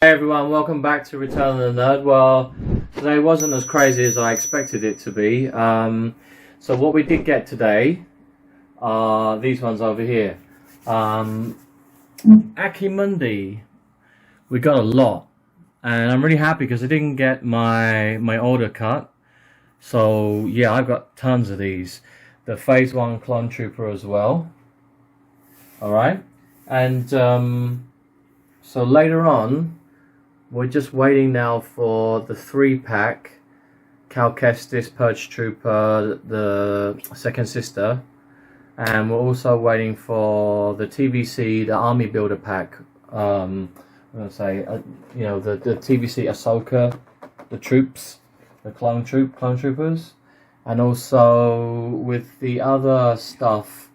Hey everyone, welcome back to Return of the Nerd. Well, today wasn't as crazy as I expected it to be. So what we did get today are these ones over here. Ki-Aki-Mundi. We got a lot, and I'm really happy because I didn't get my order cut. So yeah, I've got tons of these. The Phase 1 Clone Trooper as well. Alright, and so later on, we're just waiting now for the 3-pack Cal Kestis Purge Trooper, the second sister, and we're also waiting for the TVC, the Army Builder pack. I'm gonna say, you know, the TVC Ahsoka, the troops, the clone troopers, and also with the other stuff,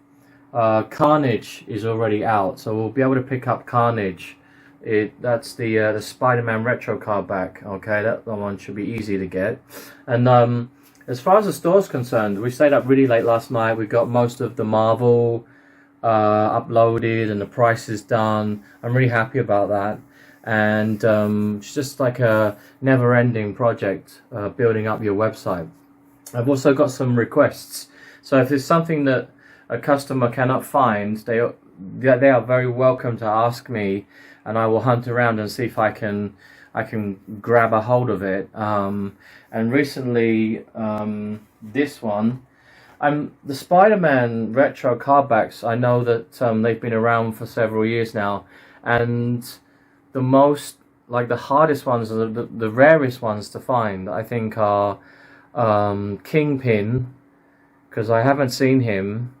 Carnage is already out, so we'll be able to pick up Carnage. That's the Spider-Man retro card back. Okay, that one should be easy to get. And as far as the store's concerned, we stayed up really late last night. We got most of the Marvel uploaded and the price is done. I'm really happy about that. And it's just like a never-ending project, building up your website. I've also got some requests. So if there's something that a customer cannot find, they are very welcome to ask me, and I will hunt around and see if I can grab a hold of it. And recently, this one, the Spider-Man retro card backs. I know that they've been around for several years now, and the most, like the hardest ones, the rarest ones to find, I think, are Kingpin, because I haven't seen him.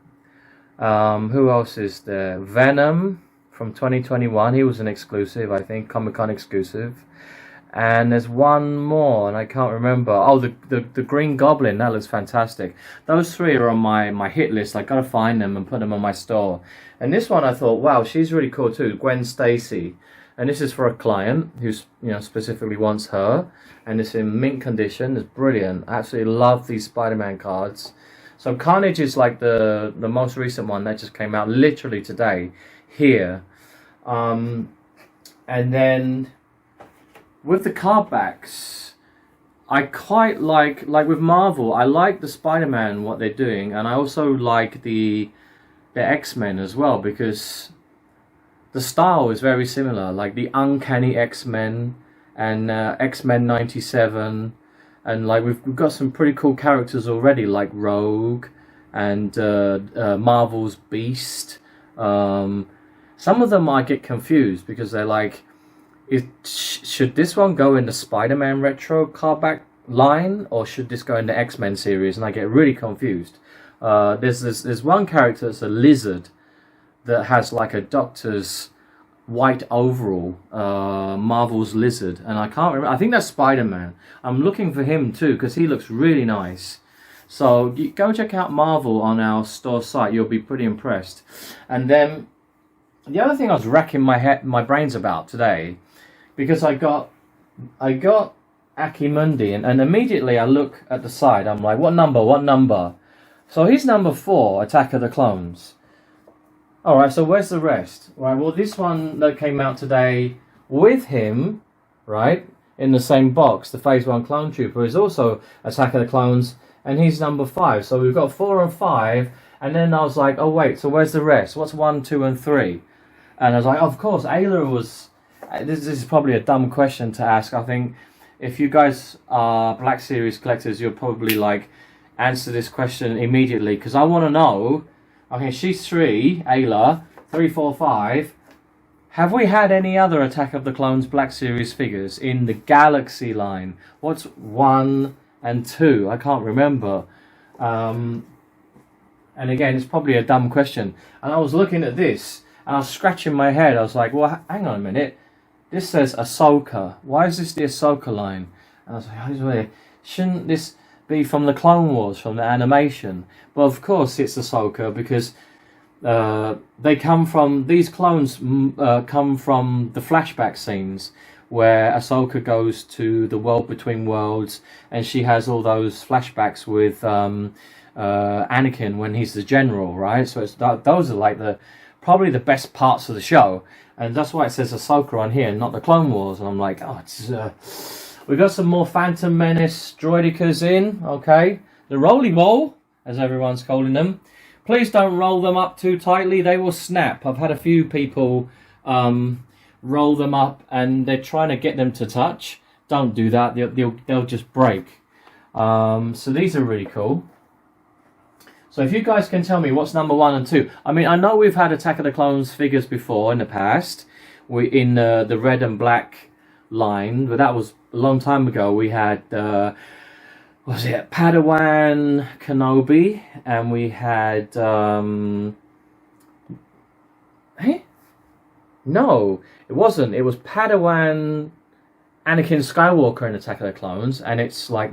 Who else is there? Venom from 2021. He was an exclusive, I think, Comic-Con exclusive. And there's one more, and I can't remember. Oh, the Green Goblin. That looks fantastic. Those three are on my hit list. I gotta find them and put them on my store. And this one, I thought, wow, she's really cool too. Gwen Stacy. And this is for a client who's, you know, specifically wants her. And it's in mint condition. It's brilliant. I absolutely love these Spider-Man cards. So Carnage is like the most recent one that just came out literally today here. And then with the card backs, I quite like with Marvel, I like the Spider-Man, what they're doing, and I also like the X-Men as well, because the style is very similar, like the Uncanny X-Men and X-Men 97. And like we've got some pretty cool characters already, like Rogue and Marvel's Beast. Some of them I get confused because they're like, should this one go in the Spider-Man retro cardback line, or should this go in the X-Men series? And I get really confused. There's one character that's a lizard that has like a doctor's white overall, Marvel's Lizard, and I can't remember. I think that's Spider-Man. I'm looking for him too because he looks really nice. So go check out Marvel on our store site. You'll be pretty impressed. And then the other thing I was racking my brains about today, because I got Ki-Mundi, and immediately I look at the side. I'm like, what number? So he's number 4, Attack of the Clones. Alright, so where's the rest? Right, well, this one that came out today with him, right, in the same box, the Phase 1 Clone Trooper, is also Attack of the Clones, and he's number 5. So we've got 4 and 5, and then I was like, oh wait, so where's the rest? What's 1, 2, and 3? And I was like, of course, Ayla was... This is probably a dumb question to ask. I think if you guys are Black Series collectors, you'll probably, like, answer this question immediately, because I want to know... Okay, she's 3, Ayla, 3, 4, 5. Have we had any other Attack of the Clones Black Series figures in the Galaxy line? What's 1 and 2? I can't remember. And again, it's probably a dumb question. And I was looking at this, and I was scratching my head. I was like, well, hang on a minute. This says Ahsoka. Why is this the Ahsoka line? And I was like, shouldn't this be from the Clone Wars, from the animation? Well, of course it's Ahsoka, because they come from, these clones come from the flashback scenes where Ahsoka goes to the world between worlds, and she has all those flashbacks with Anakin when he's the general, right? So it's those are like probably the best parts of the show. And that's why it says Ahsoka on here, not the Clone Wars. And I'm like, oh, we got some more Phantom Menace droidicas in, okay? The roly roll, as everyone's calling them. Please don't roll them up too tightly, they will snap. I've had a few people roll them up and they're trying to get them to touch. Don't do that, they'll just break. So these are really cool. So if you guys can tell me what's number 1 and 2. I mean, I know we've had Attack of the Clones figures before in the past. We in the red and black line, but that was a long time ago. We had was it Padawan Kenobi, and we had no, it wasn't. It was Padawan Anakin Skywalker in Attack of the Clones, and it's like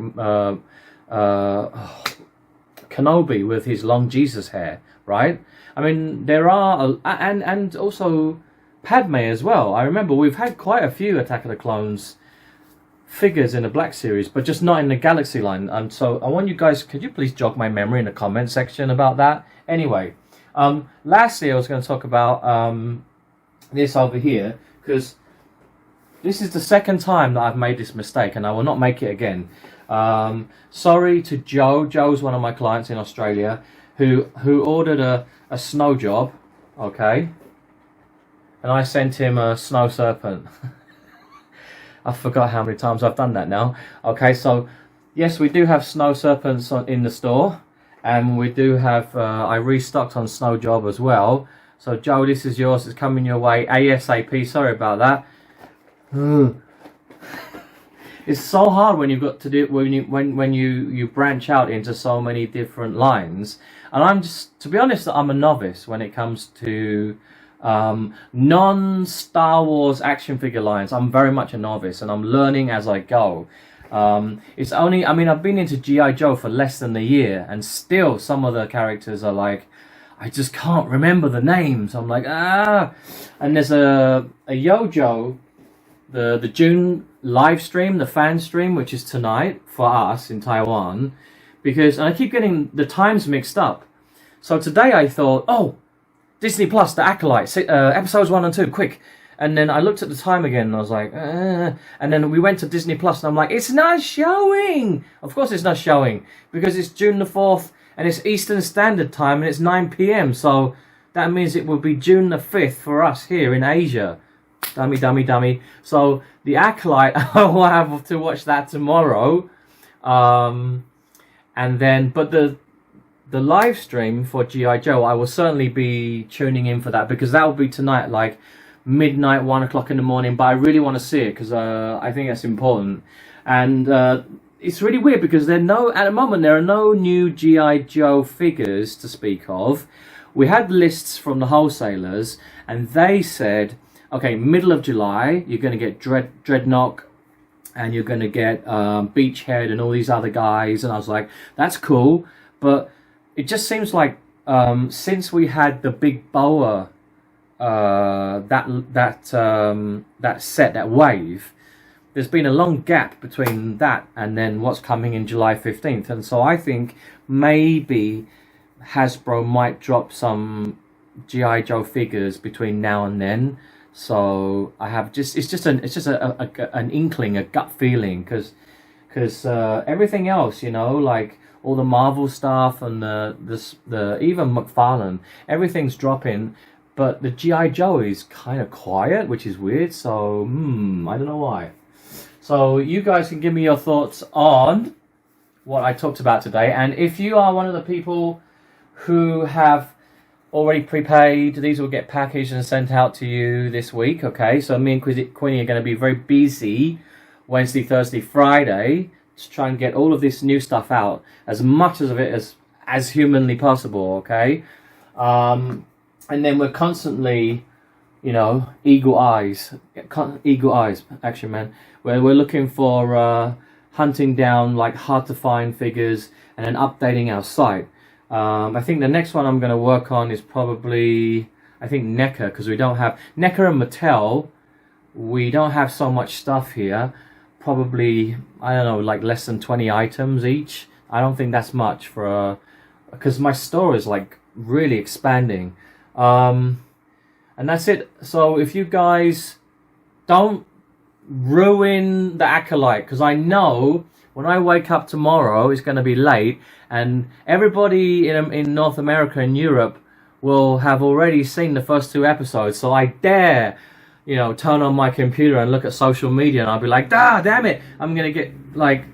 Kenobi with his long Jesus hair, right? I mean, there are and also Padme as well. I remember we've had quite a few Attack of the Clones figures in the Black Series, but just not in the Galaxy line. And so I want you guys, could you please jog my memory in the comment section about that? Anyway, lastly, I was going to talk about this over here, because this is the second time that I've made this mistake, and I will not make it again. Sorry to Joe. Joe's one of my clients in Australia who ordered a snow job, okay? And I sent him a snow serpent. I forgot how many times I've done that now. Okay, so yes, we do have snow serpents in the store, and we do have I restocked on snow job as well. So Joe, this is yours. It's coming your way ASAP. Sorry about that. It's so hard when you've got to do when you branch out into so many different lines. And I'm just, to be honest, I'm a novice when it comes to non-Star Wars action figure lines. I'm very much a novice, and I'm learning as I go. It's only, I mean, I've been into G.I.JOE for less than a year, and still some of the characters are like, I just can't remember the names. I'm like, ah. And there's a Yojo, the June live stream, the fan stream, which is tonight for us in Taiwan, because, and I keep getting the times mixed up. So today I thought, oh, Disney Plus, The Acolyte, episodes 1 and 2, quick. And then I looked at the time again and I was like, and then we went to Disney Plus and I'm like, it's not showing. Of course it's not showing, because it's June the 4th and it's Eastern Standard Time and it's 9 p.m. So that means it will be June the 5th for us here in Asia. Dummy, dummy, dummy. So The Acolyte, I will have to watch that tomorrow. And then, but the live stream for G.I.JOE, I will certainly be tuning in for that, because that will be tonight, like midnight, 1 o'clock in the morning. But I really want to see it, because I think that's important. And it's really weird, because at the moment there are no new G.I.JOE figures to speak of. We had lists from the wholesalers, and they said, okay, middle of July, you're going to get Dreadnought, and you're going to get Beachhead and all these other guys. And I was like, that's cool. But it just seems like since we had the big boa, that set, that wave, there's been a long gap between that and then what's coming in July 15th. And so I think maybe Hasbro might drop some G.I.JOE figures between now and then. So I have it's just an inkling, a gut feeling, because everything else, you know, like all the Marvel stuff and the even McFarlane, everything's dropping, but the G.I.JOE is kind of quiet, which is weird. So I don't know why. So you guys can give me your thoughts on what I talked about today, and if you are one of the people who have already prepaid, these will get packaged and sent out to you this week, okay? So me and Queenie are going to be very busy Wednesday, Thursday, Friday to try and get all of this new stuff out, as much of it as humanly possible, okay? And then we're constantly, you know, eagle eyes, Action Man, where we're looking for hunting down like hard to find figures and then updating our site. I think the next one I'm going to work on is probably, I think, NECA, because we don't have NECA and Mattel. We don't have so much stuff here. Probably, I don't know, like less than 20 items each. I don't think that's much for because my store is like really expanding. And And that's it. So if you guys don't ruin the Acolyte, because I know when I wake up tomorrow it's going to be late, and everybody in North America and Europe will have already seen the first 2 episodes. So I dare, you know, turn on my computer and look at social media, and I'll be like, damn it, I'm going to get, like,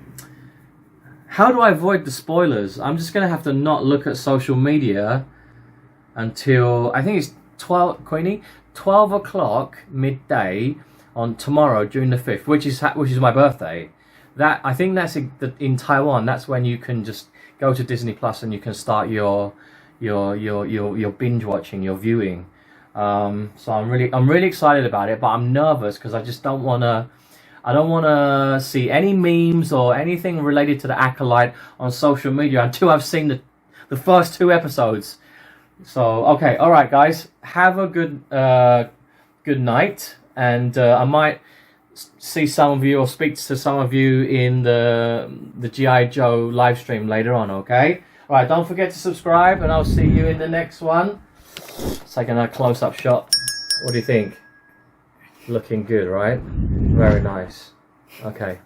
how do I avoid the spoilers? I'm just going to have to not look at social media until, I think it's 12 o'clock midday on tomorrow, June the 5th, which is my birthday. That, I think that's in Taiwan. That's when you can just go to Disney Plus and you can start your binge watching, your viewing. So I'm really excited about it, but I'm nervous because I just don't want to see any memes or anything related to the Acolyte on social media until I've seen the first 2 episodes. So okay, all right, guys, have a good night, and I might see some of you or speak to some of you in the G.I.JOE live stream later on. Okay, all right, don't forget to subscribe, and I'll see you in the next one. Taking a close-up shot. What do you think? Looking good, right? Very nice. Okay.